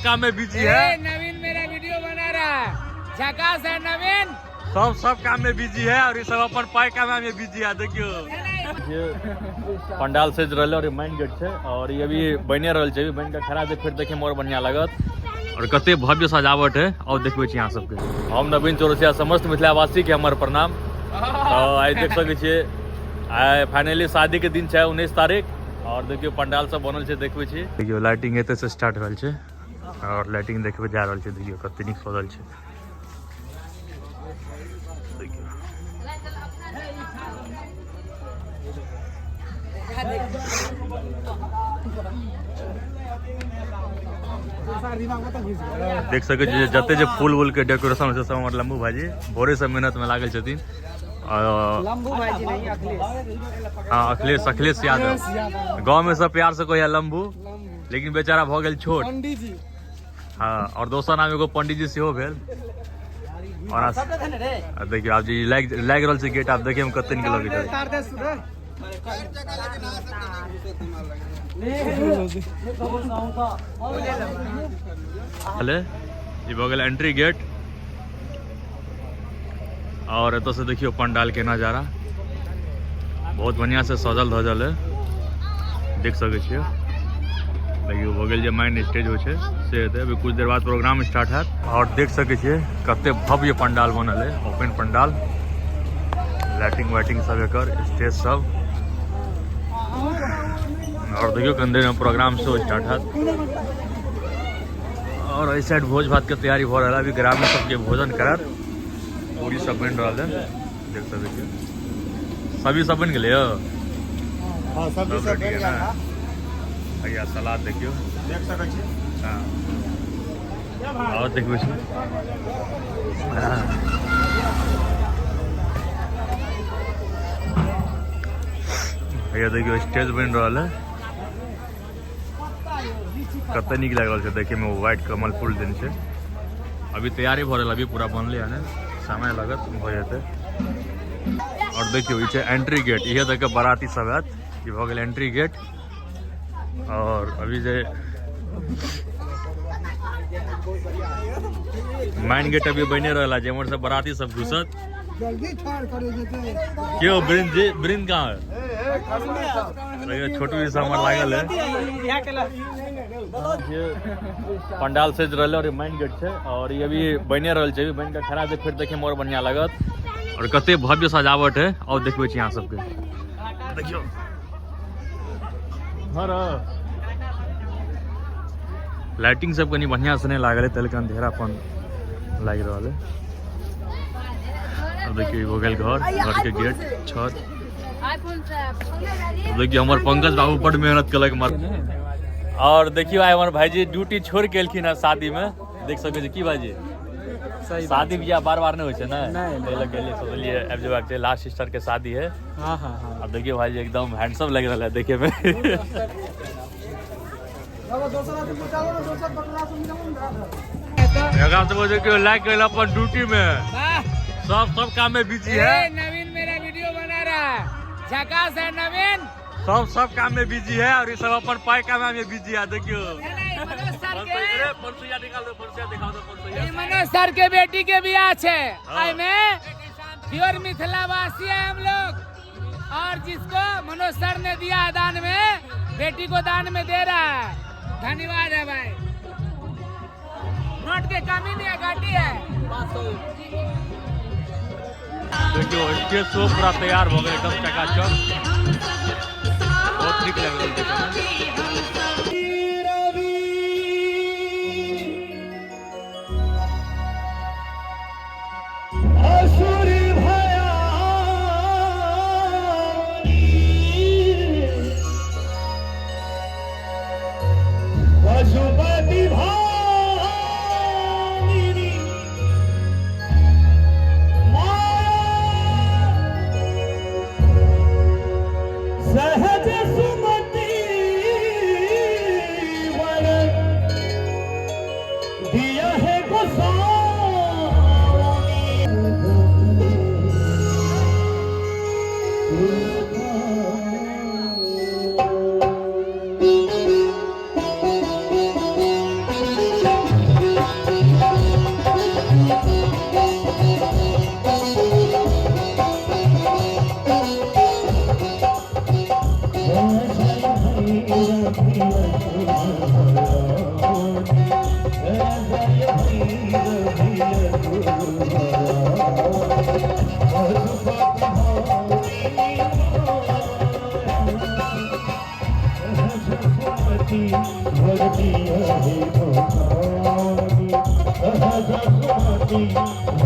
काम में बिजी है। नवीन मेरा वीडियो बना रहा है, झकास है नवीन। सब काम में बिजी है और ये सब अपन पाई काम में बिजी है। देखियो ये पंडाल से रहे और मेन गेट है और ये भी बने रहल छै, बन के खड़ा फिर देखे में और बढ़िया लागत और कते भव्य सजावट है। और देखबे छी यहाँ सबके हम नवीन चौरसिया समस्त मिथिलावासी के हमर प्रणाम। आई देख सके छियै आई फाइनली शादी के दिन है 19 तारीख और देखियो पंडाल सब बनल छै। देखबे छी देखियो लाइटिंग एते से स्टार्ट भेल छै और लाइटिंग देखबे जा रहल छै। देखियो कते नीक सजल छै। देख सके छी जते जे फूल वूल के डेकोरेशन से सब हमर लंबू भाजी भोरे से मेहनत में लागल छथिन। लंबू भाईजी नहीं अखिलेश। हाँ अखिलेश यादव गांव में सब प्यार से कोई लंबू, लेकिन बेचारा भ गेल छोट। पंडित जी हाँ और दोसर नाम एगो पंडित जी सेहो भेल। और देखियो आप जी लाग रहल छै गेट। आप देखिए हम कते निकल लगे हले ये भ गेल एंट्री गेट और एत से देखियो पंडाल के नजारा बहुत बढ़िया से सजल धजल है। देख सके छियै देखियो भ गेल जे मेन स्टेज हो छै से हेतै। अभी कुछ देर बाद प्रोग्राम स्टार्ट हैत और देख सके छियै कते भव्य पंडाल बनल है। ओपन पंडाल, लाइटिंग वाइटिंग सब एकर स्टेज सब और देखियो कंधे में प्रोग्राम शो स्टार्ट हैत और इस साइड भोज भात के तैयारी हो रहा है। अभी ग्रामीण सबके भोजन करत पूरी सब बन रहा है। देख सके छियै सभी सब बन गेलै हां सभी सब बन गया है। भैया सलाद देखियो देख सके छी। हां और देखबे छी भैया देखियो स्टेज बन रहा है। कते नीक लाग रहल छै देखे में। व्हाइट कमल फूल देन छै। अभी तैयारी भ रहल, अभी पूरा बनले है, समय लागत हो जेते। और देखियो ई छै एंट्री गेट। इहे देख के बाराती सब हैत। ई भ गेल एंट्री गेट और अभी जे मेन गेट अभी बने रहला जेमर से बाराती सब घुसत। जल्दी ठाड़ करे जेते क्यों ब्रिंद कहाँ है? छोटू जी हमर लागल है। ये पंडाल से रहे और मेन गेट है और ये भी बने रहल छै, बन के खड़ा फिर देखे में और बढ़िया लागत और कते भव्य सजावट है। और देखबे छी यहाँ सबके देखियो लाइटिंग सब कनी बढ़िया से नहीं लागल है, तलक अंधेरापन लाग रहा है। अब देखिए हो गए घर के गेट छत। देखिए हमारे पंकज बाबू बड़ मेहनत कलक मार। और देखियो आई हमारे भाईजी ड्यूटी छोड़ के एलखिन है शादी में। देख सके छी की भाईजी शादी बियाह बार बार नहीं होय छै ना, सोचलिए अब जब लास्ट सिस्टर के शादी है। हां हां हां अब देखिए भाईजी एकदम हैंडसम लग रहा है देखे में। लाइक अपन ड्यूटी में सब काम में बिजी है। नवीन मेरा वीडियो बना रहा है, झकास है नवीन। सब काम में बिजी है और ये सब अपन पाई काम में बिजी है। देखियो मनोज सर के बेटी के बियाह है आई में प्योर मिथिलावासी है हम लोग। और जिसको मनोज सर ने दिया है दान में, बेटी को दान में दे रहा है। धन्यवाद है भाई। नोट के कमी नहीं है, घाटी है। देखियो स्टेज शो पूरा तैयार हो गए एकदम चकाचक। बहुत ठीक लग रहा है। के